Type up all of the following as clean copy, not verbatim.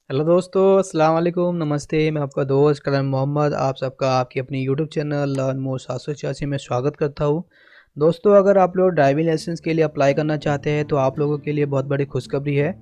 Hello दोस्तों, अस्सलाम वालेकुम, नमस्ते। मैं आपका दोस्त कलम मोहम्मद आप सबका आपकी अपनी यूट्यूब चैनल लर्न मोर 786 में स्वागत करता हूँ। दोस्तों, अगर आप लोग ड्राइविंग लाइसेंस के लिए अप्लाई करना चाहते हैं तो आप लोगों के लिए बहुत बड़ी खुशखबरी है।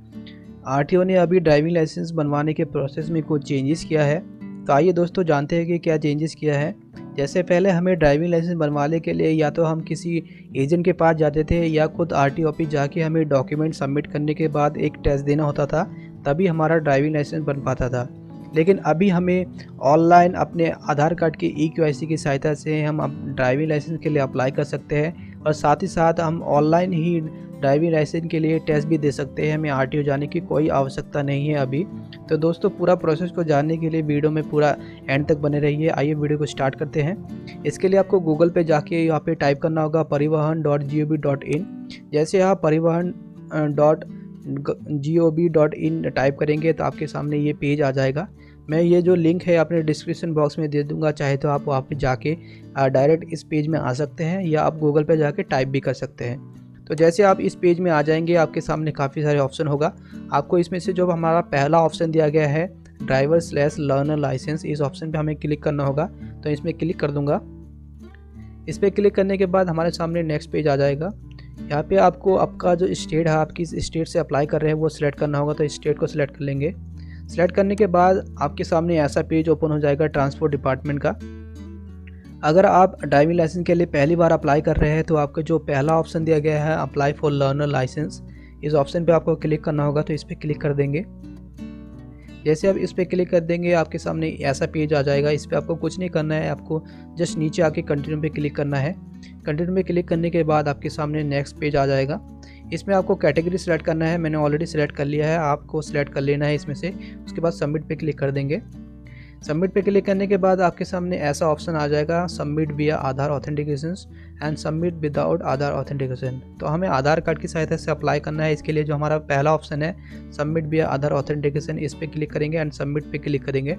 आरटीओ ने अभी ड्राइविंग लाइसेंस बनवाने के प्रोसेस में कुछ चेंजेस किया है। तो आइए दोस्तों जानते हैं कि क्या चेंजेस किया है। जैसे पहले हमें ड्राइविंग लाइसेंस बनवाने के लिए या तो हम किसी एजेंट के पास जाते थे या खुद आरटीओ ऑफिस जाके हमें डॉक्यूमेंट सबमिट करने के बाद एक टेस्ट देना होता था, तभी हमारा ड्राइविंग लाइसेंस बन पाता था। लेकिन अभी हमें ऑनलाइन अपने आधार कार्ड की ई-केवाईसी की सहायता से हम अब ड्राइविंग लाइसेंस के लिए अप्लाई कर सकते हैं और साथ ही साथ हम ऑनलाइन ही ड्राइविंग लाइसेंस के लिए टेस्ट भी दे सकते हैं। हमें आरटीओ जाने की कोई आवश्यकता नहीं है अभी। तो दोस्तों, पूरा प्रोसेस को जानने के लिए वीडियो में पूरा एंड तक बने रहिए। आइए वीडियो को स्टार्ट करते हैं। इसके लिए आपको गूगल पे जाके यहाँ पे टाइप करना होगा परिवहन.gov.in। जैसे आप परिवहन.gov.in टाइप करेंगे तो आपके सामने ये पेज आ जाएगा। मैं ये जो लिंक है अपने डिस्क्रिप्शन बॉक्स में दे दूंगा, चाहे तो आप वहाँ पे जाके डायरेक्ट इस पेज में आ सकते हैं या आप गूगल पे जाके टाइप भी कर सकते हैं। तो जैसे आप इस पेज में आ जाएंगे, आपके सामने काफ़ी सारे ऑप्शन होगा। आपको इसमें से जो हमारा पहला ऑप्शन दिया गया है ड्राइवर/लर्नर लाइसेंस, इस ऑप्शन पे हमें क्लिक करना होगा। तो इसमें क्लिक कर दूंगा। इस पर क्लिक करने के बाद हमारे सामने नेक्स्ट पेज आ जाएगा। यहाँ पे आपको आपका जो स्टेट है, आप किस स्टेट से अप्लाई कर रहे हैं वो सिलेक्ट करना होगा। तो स्टेट को सिलेक्ट कर लेंगे। सिलेक्ट करने के बाद आपके सामने ऐसा पेज ओपन हो जाएगा ट्रांसपोर्ट डिपार्टमेंट का। अगर आप ड्राइविंग लाइसेंस के लिए पहली बार अप्लाई कर रहे हैं तो आपको जो पहला ऑप्शन दिया गया है अप्लाई फॉर लर्नर लाइसेंस, इस ऑप्शन पे आपको क्लिक करना होगा। तो इस पर क्लिक कर देंगे। जैसे आप इस पर क्लिक कर देंगे आपके सामने ऐसा पेज आ जाएगा। इस पर आपको कुछ नहीं करना है, आपको जस्ट नीचे आके कंटिन्यू पे क्लिक करना है। कंटिन्यू पे क्लिक करने के बाद आपके सामने नेक्स्ट पेज आ जाएगा। इसमें आपको कैटेगरी सेलेक्ट करना है। मैंने ऑलरेडी सेलेक्ट कर लिया है, आपको सेलेक्ट कर लेना है इसमें से। उसके बाद सबमिट पे क्लिक कर देंगे। सबमिट पे क्लिक करने के बाद आपके सामने ऐसा ऑप्शन आ जाएगा submit via Aadhaar authentication and submit without Aadhaar authentication. तो हमें आधार कार्ड की सहायता से अप्लाई करना है। इसके लिए जो हमारा पहला ऑप्शन है सबमिट विया आधार ऑथेंटिकेशन, इस पर क्लिक करेंगे एंड सबमिट पे क्लिक करेंगे।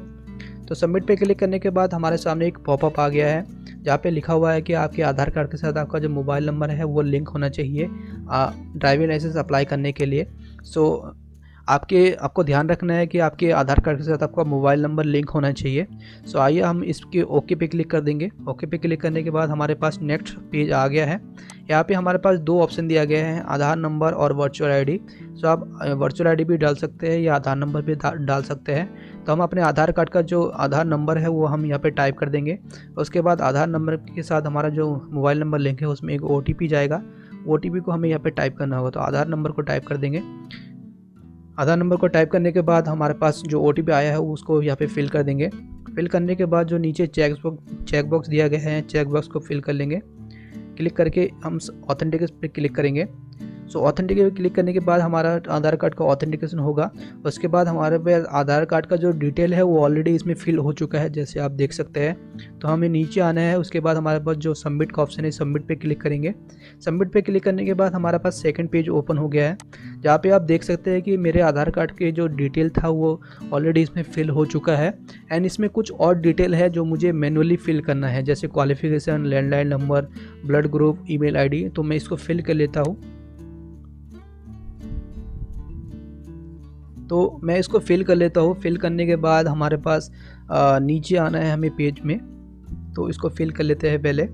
तो सबमिट पे क्लिक करने के बाद हमारे सामने एक पॉपअप आ गया है जहाँ पे लिखा हुआ है कि आपके आधार कार्ड के साथ आपका जो मोबाइल नंबर है वो लिंक होना चाहिए ड्राइविंग लाइसेंस अप्लाई करने के लिए। सो आपको ध्यान रखना है कि आपके आधार कार्ड के साथ आपका मोबाइल नंबर लिंक होना चाहिए। सो आइए हम इसके ओके पे क्लिक कर देंगे। ओके पे क्लिक करने के बाद हमारे पास नेक्स्ट पेज आ गया है। यहाँ पे हमारे पास दो ऑप्शन दिया गया है, आधार नंबर और वर्चुअल आईडी। सो आप वर्चुअल आईडी भी डाल सकते हैं या आधार नंबर भी डाल सकते हैं। तो हम अपने आधार कार्ड का जो आधार नंबर है वो हम यहाँ पे टाइप कर देंगे। उसके बाद आधार नंबर के साथ हमारा जो मोबाइल नंबर लिंक है उसमें एक OTP जाएगा। OTP को हमें यहाँ पे टाइप करना होगा। तो आधार नंबर को टाइप कर देंगे। आधार नंबर को टाइप करने के बाद हमारे पास जो OTP आया है उसको यहाँ पे फिल कर देंगे। फिल करने के बाद जो नीचे चेक बॉक्स दिया गया है, चेक बॉक्स को फिल कर लेंगे। क्लिक करके हम ऑथेंटिकेशन पे क्लिक करेंगे। सो ऑथेंटिकेशन पे क्लिक करने के बाद हमारा आधार कार्ड का ऑथेंटिकेशन होगा। उसके बाद हमारे पे आधार कार्ड का जो डिटेल है वो ऑलरेडी इसमें फिल हो चुका है, जैसे आप देख सकते हैं। तो हमें नीचे आना है। उसके बाद हमारे पास जो सबमिट का ऑप्शन है, सबमिट पे क्लिक करेंगे। सबमिट पे क्लिक करने के बाद हमारे पास सेकंड पेज ओपन हो गया है जहाँ पे आप देख सकते हैं कि मेरे आधार कार्ड के जो डिटेल था वो ऑलरेडी इसमें फिल हो चुका है। एंड इसमें कुछ और डिटेल है जो मुझे मैनुअली फिल करना है, जैसे qualification, landline number, blood group, email ID. तो मैं इसको फिल कर लेता हूँ। तो मैं इसको फिल कर लेता हूँ। फिल करने के बाद हमारे पास नीचे आना है हमें पेज में। तो इसको फिल कर लेते हैं पहले।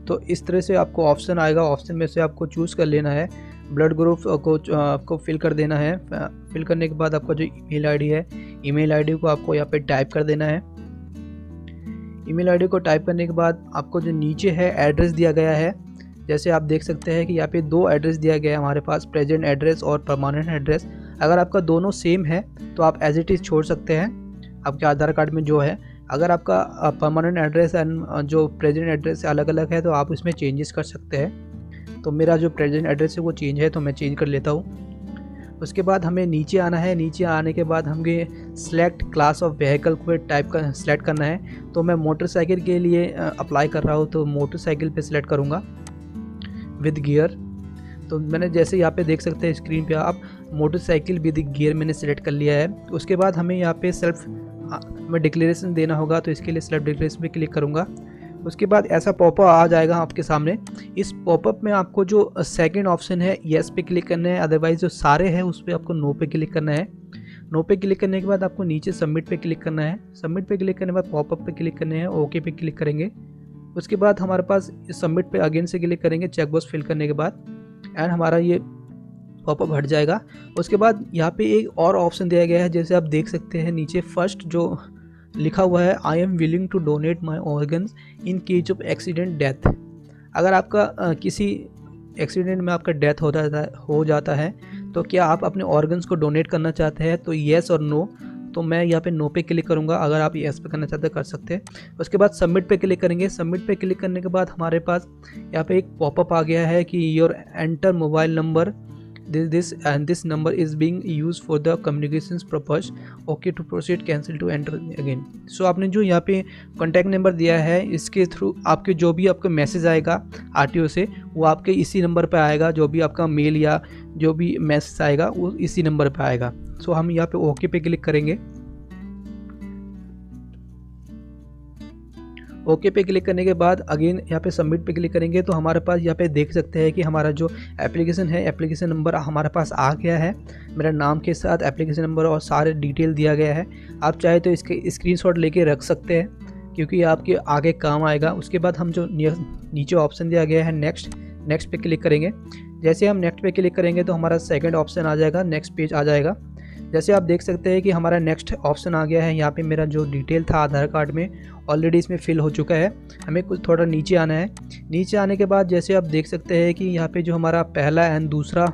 तो इस तरह से आपको ऑप्शन आएगा। ऑप्शन में से आपको चूज़ कर लेना है। ब्लड ग्रुप को आपको फिल कर देना है। फिल करने के बाद आपका जो ईमेल आईडी है, ईमेल आईडी को आपको यहाँ पे टाइप कर देना है। ईमेल आईडी को टाइप करने के बाद आपको जो नीचे है एड्रेस दिया गया है, जैसे आप देख सकते हैं कि यहाँ पे दो एड्रेस दिया गया है हमारे पास, प्रेजेंट एड्रेस और परमानेंट एड्रेस। अगर आपका दोनों सेम है तो आप एज इट इज़ छोड़ सकते हैं आपके आधार कार्ड में जो है। अगर आपका परमानेंट एड्रेस एंड जो प्रेजेंट एड्रेस से अलग अलग है तो आप इसमें चेंजेस कर सकते हैं। तो मेरा जो प्रेजेंट एड्रेस है वो चेंज है, तो मैं चेंज कर लेता हूँ। उसके बाद हमें नीचे आना है। नीचे आने के बाद हमें सिलेक्ट क्लास ऑफ व्हीकल को सेलेक्ट करना है। तो मैं मोटरसाइकिल के लिए अप्लाई कर रहा हूँ, तो मोटरसाइकिल पे सिलेक्ट करूँगा विद गियर। तो मैंने जैसे यहाँ पे देख सकते हैं स्क्रीन पे आप, मोटरसाइकिल विद गियर मैंने सेलेक्ट कर लिया है। उसके बाद हमें यहाँ पे सेल्फ में डिक्लेरेशन देना होगा। तो इसके लिए सेल्फ डिक्लेरेशन पे क्लिक करूँगा। उसके बाद ऐसा पॉपअप आ जाएगा आपके सामने। इस पॉपअप में आपको जो सेकंड ऑप्शन है येस पे क्लिक करना है, अदरवाइज जो सारे हैं उस पर आपको नो पे क्लिक करना है। नो पे क्लिक करने के बाद आपको नीचे सबमिट पे क्लिक करना है। सबमिट पे क्लिक करने के बाद पॉपअप पे क्लिक करने हैं, ओके पे क्लिक करेंगे। उसके बाद हमारे पास सबमिट पे अगेन से क्लिक करेंगे चेकबॉक्स फिल करने के बाद, एंड हमारा ये पॉपअप हट जाएगा। उसके बाद यहाँ पे एक और ऑप्शन दिया गया है, जैसे आप देख सकते हैं नीचे फर्स्ट जो लिखा हुआ है I am willing to donate my organs in case of accident death. अगर आपका किसी एक्सीडेंट में आपका डेथ हो जाता है तो क्या आप अपने ऑर्गन्स को डोनेट करना चाहते हैं, तो येस और नो। तो मैं यहाँ पे नो पे क्लिक करूँगा, अगर आप येस पे करना चाहते हैं कर सकते हैं। उसके बाद सबमिट पे क्लिक करेंगे। सबमिट पे क्लिक करने के बाद हमारे पास यहाँ पे एक पॉपअप आ गया है कि your enter mobile number this number is being used for the communications purpose, okay to proceed, cancel to enter again। सो आपने जो यहाँ पे कॉन्टैक्ट नंबर दिया है इसके थ्रू आपके जो भी आपका मैसेज आएगा आरटीओ से वो आपके इसी नंबर पे आएगा, जो भी आपका मेल या जो भी मैसेज आएगा वो इसी नंबर पे आएगा। सो हम यहाँ पे ओके पे क्लिक करेंगे। ओके पे क्लिक करने के बाद अगेन यहाँ पे सबमिट पे क्लिक करेंगे तो हमारे पास यहाँ पे देख सकते हैं कि हमारा जो एप्लीकेशन है, एप्लीकेशन नंबर हमारे पास आ गया है। मेरा नाम के साथ एप्लीकेशन नंबर और सारे डिटेल दिया गया है। आप चाहे तो इसके स्क्रीनशॉट लेके रख सकते हैं क्योंकि आपके आगे काम आएगा। उसके बाद हम जो नीचे ऑप्शन दिया गया है नेक्स्ट पे क्लिक करेंगे। जैसे हम नेक्स्ट पे क्लिक करेंगे तो हमारा सेकेंड ऑप्शन आ जाएगा, नेक्स्ट पेज आ जाएगा। जैसे आप देख सकते हैं कि हमारा नेक्स्ट ऑप्शन आ गया है। यहाँ पे मेरा जो डिटेल था आधार कार्ड में ऑलरेडी इसमें फिल हो चुका है। हमें कुछ थोड़ा नीचे आना है। नीचे आने के बाद जैसे आप देख सकते हैं कि यहाँ पे जो हमारा पहला एंड दूसरा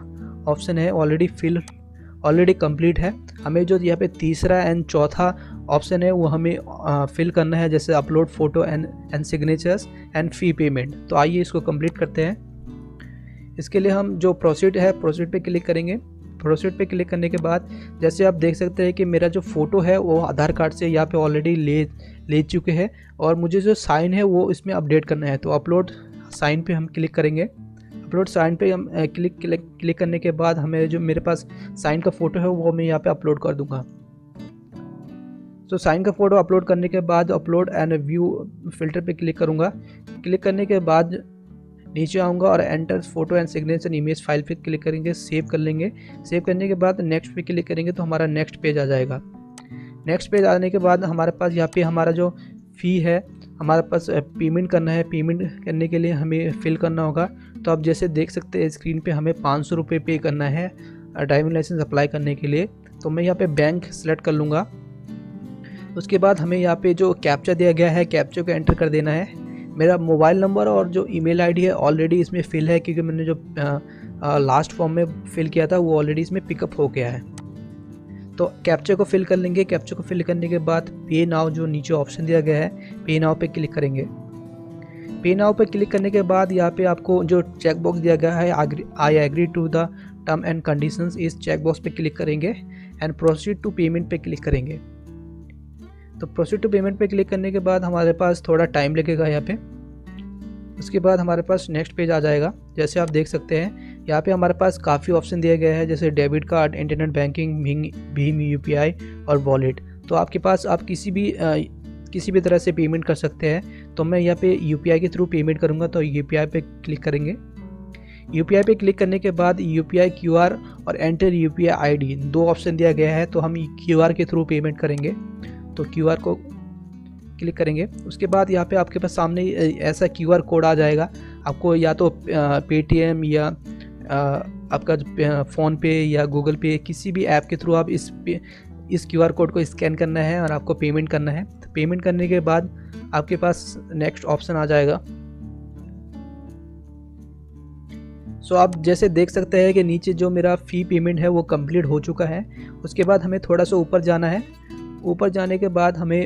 ऑप्शन है ऑलरेडी कंप्लीट है। हमें जो यहाँ पे तीसरा एंड चौथा ऑप्शन है वो हमें फिल करना है, जैसे upload photo and signatures and fee payment. तो आइए इसको कंप्लीट करते हैं। इसके लिए हम जो प्रोसीड पे क्लिक करेंगे। प्रोसीड पे क्लिक करने के बाद जैसे आप देख सकते हैं कि मेरा जो फ़ोटो है वो आधार कार्ड से यहाँ पे ऑलरेडी ले चुके हैं और मुझे जो साइन है वो इसमें अपडेट करना है। तो अपलोड साइन पे हम क्लिक करेंगे। अपलोड साइन पे हम क्लिक करने के बाद हमें जो मेरे पास साइन का फ़ोटो है वो मैं यहाँ पे अपलोड कर दूँगा। तो साइन का फ़ोटो अपलोड करने के बाद अपलोड एंड व्यू फिल्टर पे क्लिक करूँगा। क्लिक करने के बाद नीचे आऊँगा और enter photo and signature image file पे क्लिक करेंगे, सेव कर लेंगे। सेव करने के बाद नेक्स्ट पे क्लिक करेंगे तो हमारा नेक्स्ट पेज आ जाएगा। नेक्स्ट पेज आने के बाद हमारे पास यहाँ पे हमारा जो फ़ी है हमारे पास पेमेंट करना है। पेमेंट करने के लिए हमें फिल करना होगा। तो आप जैसे देख सकते हैं स्क्रीन पे हमें 500 रुपये पे करना है ड्राइविंग लाइसेंस अप्लाई करने के लिए। तो मैं यहाँ पे बैंक सेलेक्ट कर लूँगा। उसके बाद हमें यहाँ पे जो कैप्चा दिया गया है कैप्चा को एंटर कर देना है। मेरा मोबाइल नंबर और जो ईमेल आईडी है ऑलरेडी इसमें फिल है क्योंकि मैंने जो लास्ट फॉर्म में फिल किया था वो ऑलरेडी इसमें पिकअप हो गया है। तो कैप्चा को फिल कर लेंगे। कैप्चा को फिल करने के बाद पे नाउ जो नीचे ऑप्शन दिया गया है पे नाउ पे क्लिक करेंगे। पे नाउ पे क्लिक करने के बाद यहाँ पे आपको जो चेक बॉक्स दिया गया है I agree to the term and conditions, इस चेक बॉक्स पे क्लिक करेंगे एंड प्रोसीड टू पेमेंट पे क्लिक करेंगे। तो प्रोसीड टू पेमेंट पे क्लिक करने के बाद हमारे पास थोड़ा टाइम लगेगा यहाँ पे। उसके बाद हमारे पास नेक्स्ट पेज आ जाएगा। जैसे आप देख सकते हैं यहाँ पे हमारे पास काफ़ी ऑप्शन दिए गए हैं, जैसे debit card, internet banking, Bhim UPI और वॉलेट। तो आपके पास आप किसी भी तरह से पेमेंट कर सकते हैं। तो मैं यहाँ पे यूपीआई के थ्रू पेमेंट करूँगा। तो यूपीआई पे क्लिक करेंगे। यूपीआई पे क्लिक करने के बाद यूपीआई क्यूआर और एंटर यूपीआई आईडी दो ऑप्शन दिया गया है। तो हम क्यूआर के थ्रू पेमेंट करेंगे। तो क्यूआर को क्लिक करेंगे। उसके बाद यहाँ पे आपके पास सामने ऐसा क्यूआर कोड आ जाएगा। आपको या तो पेटीएम या आपका फ़ोन पे या गूगल पे किसी भी ऐप के थ्रू आप इस क्यूआर कोड को स्कैन करना है और आपको पेमेंट करना है। तो पेमेंट करने के बाद आपके पास नेक्स्ट ऑप्शन आ जाएगा। सो आप जैसे देख सकते हैं कि नीचे जो मेरा फ़ी पेमेंट है वो कंप्लीट हो चुका है। उसके बाद हमें थोड़ा सा ऊपर जाना है। ऊपर जाने के बाद हमें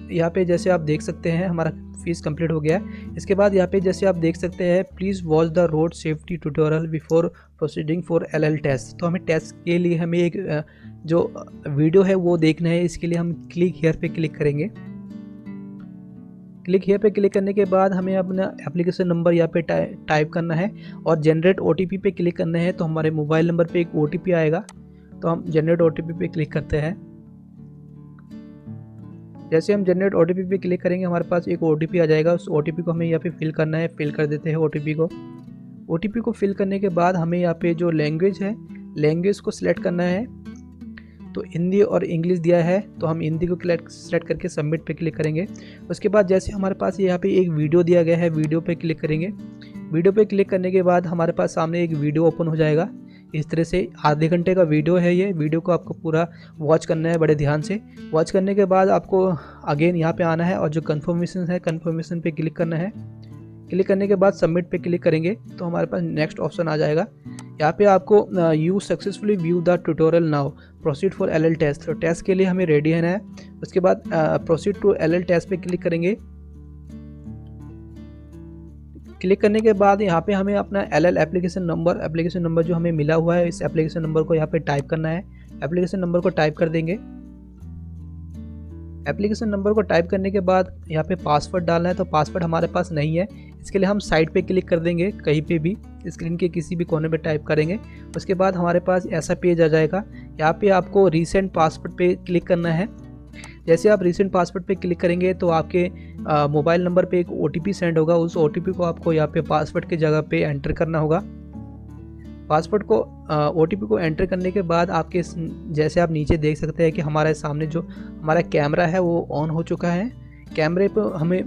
यहाँ पे जैसे आप देख सकते हैं हमारा फीस कंप्लीट हो गया है। इसके बाद यहाँ पे जैसे आप देख सकते हैं please watch the road safety tutorial before proceeding for LL test. तो हमें टेस्ट के लिए हमें एक जो वीडियो है वो देखना है। इसके लिए हम क्लिक हियर पे क्लिक करेंगे। क्लिक हियर पे क्लिक करने के बाद हमें अपना एप्लीकेशन नंबर यहाँ पे टाइप करना है और जनरेट ओटीपी पे क्लिक करना है। तो हमारे मोबाइल नंबर पे एक ओटीपी आएगा। तो हम जनरेट ओटीपी पे क्लिक करते हैं। जैसे हम जनरेट ओटीपी पे क्लिक करेंगे हमारे पास एक ओटीपी आ जाएगा। उस ओटीपी को हमें यहाँ पे फिल करना है। फिल कर देते हैं ओटीपी को फिल करने के बाद हमें यहाँ पे जो लैंग्वेज है, लैंग्वेज को सिलेक्ट करना है। तो हिंदी और इंग्लिश दिया है तो हम हिंदी को सेलेक्ट करके सबमिट पे क्लिक करेंगे। उसके बाद जैसे हमारे पास यहाँ पे एक वीडियो दिया गया है, वीडियो पे क्लिक करेंगे। वीडियो पे क्लिक करने के बाद हमारे पास सामने एक वीडियो ओपन हो जाएगा। इस तरह से आधे घंटे का वीडियो है ये। वीडियो को आपको पूरा वॉच करना है बड़े ध्यान से। वॉच करने के बाद आपको अगेन यहाँ पे आना है और जो कन्फर्मेशन है, कन्फर्मेशन पे क्लिक करना है। क्लिक करने के बाद सबमिट पे क्लिक करेंगे तो हमारे पास नेक्स्ट ऑप्शन आ जाएगा। यहाँ पे आपको you successfully view the tutorial now, proceed for LL test. तो टेस्ट के लिए हमें रेडी रहना है। उसके बाद प्रोसीड टू एलएल टेस्ट पे क्लिक करेंगे। क्लिक करने के बाद यहाँ पे हमें अपना एलएल एप्लीकेशन नंबर जो हमें मिला हुआ है, इस एप्लीकेशन नंबर को यहाँ पे टाइप करना है। एप्लीकेशन नंबर को टाइप कर देंगे। एप्लीकेशन नंबर को टाइप करने के बाद यहाँ पे पासवर्ड डालना है। तो पासवर्ड हमारे पास नहीं है, इसके लिए हम साइड पे क्लिक कर देंगे, कहीं पे भी स्क्रीन के किसी भी कोने पे टाइप करेंगे। उसके बाद हमारे पास ऐसा पेज आ जाएगा। यहाँ पे आपको रीसेंट पासवर्ड पे क्लिक करना है। जैसे आप रीसेंट पासवर्ड पे क्लिक करेंगे तो आपके मोबाइल नंबर पे एक ओटीपी सेंड होगा। उस ओटीपी को आपको यहाँ पे पासवर्ड की जगह पे एंटर करना होगा। पासवर्ड को ओटीपी को एंटर करने के बाद आपके जैसे आप नीचे देख सकते हैं कि हमारे सामने जो हमारा कैमरा है वो ऑन हो चुका है। कैमरे पे हमें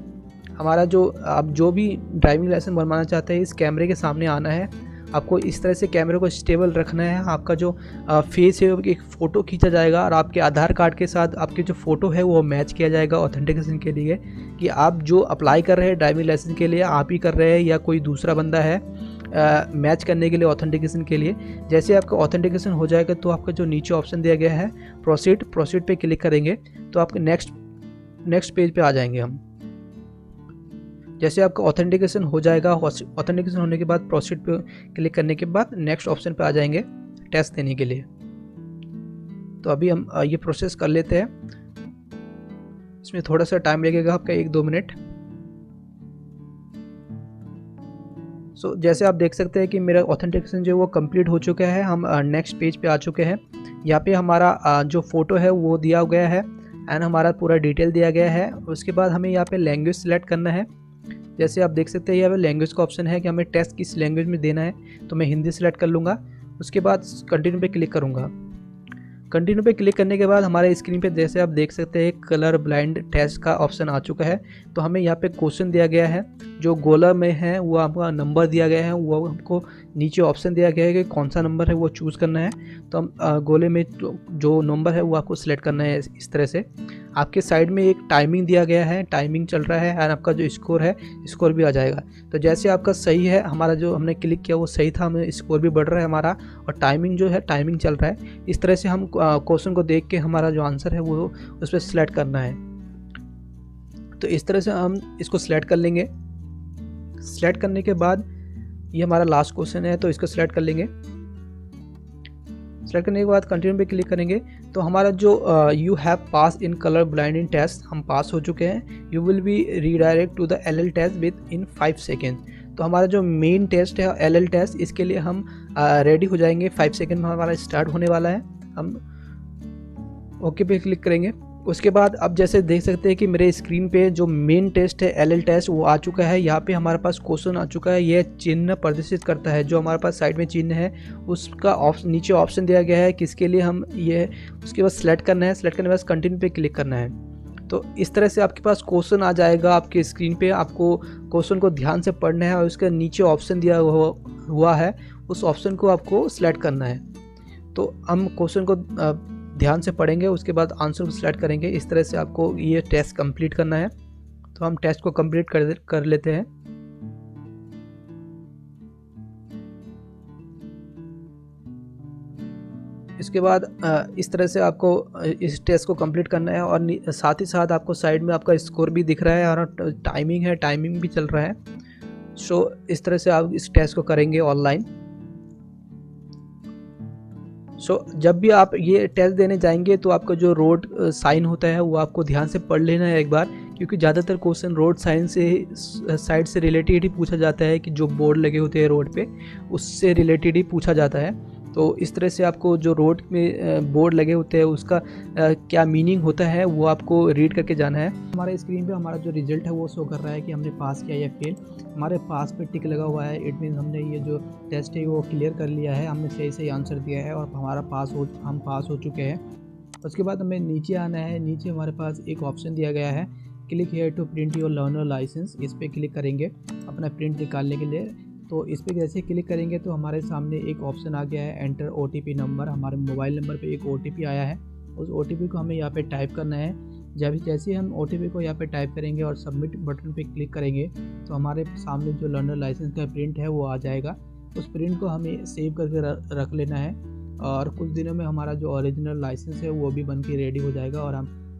हमारा जो आप जो भी ड्राइविंग लाइसेंस बनवाना चाहते हैं इस कैमरे के सामने आना है। आपको इस तरह से कैमरे को स्टेबल रखना है। आपका जो फेस है एक फ़ोटो खींचा जाएगा और आपके आधार कार्ड के साथ आपकी जो फ़ोटो है वो मैच किया जाएगा ऑथेंटिकेशन के लिए कि आप जो अप्लाई कर रहे हैं ड्राइविंग लाइसेंस के लिए आप ही कर रहे हैं या कोई दूसरा बंदा है मैच करने के लिए ऑथेंटिकेशन के लिए। जैसे आपका ऑथेंटिकेशन हो जाएगा तो आपका जो नीचे ऑप्शन दिया गया है प्रोसीड पे क्लिक करेंगे तो आपके नेक्स्ट पेज पे आ जाएंगे हम। जैसे आपका ऑथेंटिकेशन हो जाएगा, ऑथेंटिकेशन होने के बाद प्रोसीड पे क्लिक करने के बाद नेक्स्ट ऑप्शन पे आ जाएंगे टेस्ट देने के लिए। तो अभी हम ये प्रोसेस कर लेते हैं। इसमें थोड़ा सा टाइम लगेगा आपका 1-2 मिनट। जैसे आप देख सकते हैं कि मेरा ऑथेंटिकेशन जो है वो कंप्लीट हो चुका है। हम नेक्स्ट पेज पे आ चुके हैं। यहाँ पे हमारा जो फ़ोटो है वो दिया गया है एंड हमारा पूरा डिटेल दिया गया है। उसके बाद हमें यहाँ पे लैंग्वेज सेलेक्ट करना है। जैसे आप देख सकते हैं यहाँ पे लैंग्वेज का ऑप्शन है कि हमें टेस्ट किस लैंग्वेज में देना है। तो मैं हिंदी सेलेक्ट कर लूँगा। उसके बाद कंटिन्यू पे क्लिक करूँगा। कंटिन्यू पे क्लिक करने के बाद हमारे स्क्रीन पे जैसे आप देख सकते हैं कलर ब्लाइंड टेस्ट का ऑप्शन आ चुका है। तो हमें यहाँ पे क्वेश्चन दिया गया है, जो गोला में है वो आपका नंबर दिया गया है, वो हमको नीचे ऑप्शन दिया गया है कि कौन सा नंबर है वो चूज़ करना है। तो हम गोले में जो नंबर है वो आपको सिलेक्ट करना है। इस तरह से आपके साइड में एक टाइमिंग दिया गया है, टाइमिंग चल रहा है एंड आपका जो स्कोर है स्कोर भी आ जाएगा। तो जैसे आपका सही है, हमारा जो हमने क्लिक किया वो सही था, हमें स्कोर भी बढ़ रहा है हमारा और टाइमिंग जो है टाइमिंग चल रहा है। इस तरह से हम क्वेश्चन को देख के हमारा जो आंसर है वो उस पर सिलेक्ट करना है। तो इस तरह से हम इसको सिलेक्ट कर लेंगे। सिलेक्ट करने के बाद ये हमारा लास्ट क्वेश्चन है तो इसको सिलेक्ट कर लेंगे। सिलेक्ट करने के बाद कंटिन्यू पे क्लिक करेंगे तो हमारा जो you have pass in colour blinding test, हम पास हो चुके हैं। You will be redirect to the LL test within 5 second. तो हमारा जो मेन टेस्ट है एलएल टेस्ट, इसके लिए हम रेडी हो जाएंगे। 5 सेकेंड में हमारा स्टार्ट होने वाला है। हम ओके पे क्लिक करेंगे। उसके बाद अब जैसे देख सकते हैं कि मेरे स्क्रीन पे जो मेन टेस्ट है एलएल टेस्ट वो आ चुका है। यहाँ पे हमारे पास क्वेश्चन आ चुका है। ये चिन्ह प्रदर्शित करता है, जो हमारे पास साइड में चिन्ह है उसका नीचे ऑप्शन दिया गया है किसके लिए हम ये, उसके बाद सिलेक्ट करना है। सिलेक्ट करने के बाद कंटिन्यू पे क्लिक करना है। तो इस तरह से आपके पास क्वेश्चन आ जाएगा आपके स्क्रीन पे। आपको क्वेश्चन को ध्यान से पढ़ना है और उसके नीचे ऑप्शन दिया हुआ है, उस ऑप्शन को आपको सिलेक्ट करना है। तो हम क्वेश्चन को ध्यान से पढ़ेंगे, उसके बाद आंसर को सिलेक्ट करेंगे। इस तरह से आपको ये टेस्ट कंप्लीट करना है। तो हम टेस्ट को कंप्लीट कर लेते हैं। इसके बाद इस तरह से आपको इस टेस्ट को कंप्लीट करना है और साथ ही साथ आपको साइड में आपका स्कोर भी दिख रहा है और टाइमिंग है, टाइमिंग भी चल रहा है। इस तरह से आप इस टेस्ट को करेंगे ऑनलाइन। जब भी आप ये टेस्ट देने जाएंगे तो आपका जो रोड साइन होता है वो आपको ध्यान से पढ़ लेना है एक बार, क्योंकि ज़्यादातर क्वेश्चन रोड साइन से साइड से रिलेटेड ही पूछा जाता है कि जो बोर्ड लगे होते हैं रोड पे उससे रिलेटेड ही पूछा जाता है। तो इस तरह से आपको जो रोड में बोर्ड लगे होते हैं उसका क्या मीनिंग होता है वो आपको रीड करके जाना है। हमारे स्क्रीन पे हमारा जो रिज़ल्ट है वो शो कर रहा है कि हमने पास किया या फेल। हमारे पास पे टिक लगा हुआ है, इट मीन हमने ये जो टेस्ट है वो क्लियर कर लिया है, हमने सही सही आंसर दिया है और हमारा हम पास हो चुके हैं। उसके बाद हमें नीचे आना है। नीचे हमारे पास एक ऑप्शन दिया गया है, click here to print your learner licence. इस पर क्लिक करेंगे अपना प्रिंट निकालने के लिए। तो इस पर जैसे क्लिक करेंगे तो हमारे सामने एक ऑप्शन आ गया है, एंटर OTP नंबर। हमारे मोबाइल नंबर पे एक OTP आया है, उस OTP को हमें यहाँ पे टाइप करना है। जैसे हम OTP को यहाँ पे टाइप करेंगे और सबमिट बटन पे क्लिक करेंगे तो हमारे सामने जो लर्नर लाइसेंस का प्रिंट है वो आ जाएगा। उस प्रिंट को हमें सेव करके रख लेना है और कुछ दिनों में हमारा जो ओरिजिनल लाइसेंस है वो भी बन के रेडी हो जाएगा और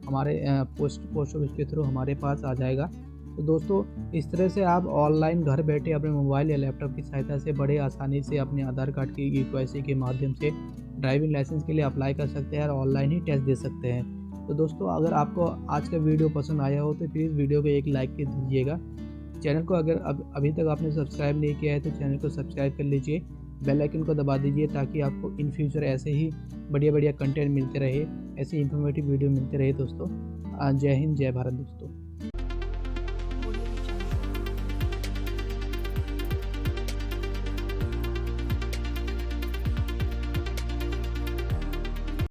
हमारे पोस्ट ऑफिस के थ्रू हमारे पास आ जाएगा। तो दोस्तों, इस तरह से आप ऑनलाइन घर बैठे अपने मोबाइल या लैपटॉप की सहायता से बड़े आसानी से अपने आधार कार्ड की KYC के माध्यम से ड्राइविंग लाइसेंस के लिए अप्लाई कर सकते हैं और ऑनलाइन ही टेस्ट दे सकते हैं। तो दोस्तों, अगर आपको आज का वीडियो पसंद आया हो तो प्लीज़ वीडियो को एक लाइक कर दीजिएगा। चैनल को अगर अभी तक आपने सब्सक्राइब नहीं किया है तो चैनल को सब्सक्राइब कर लीजिए, बेल आइकन को दबा दीजिए ताकि आपको इन फ्यूचर ऐसे ही बढ़िया कंटेंट मिलते रहे, ऐसे इन्फॉर्मेटिव वीडियो मिलते रहे दोस्तों। जय हिंद, जय भारत दोस्तों।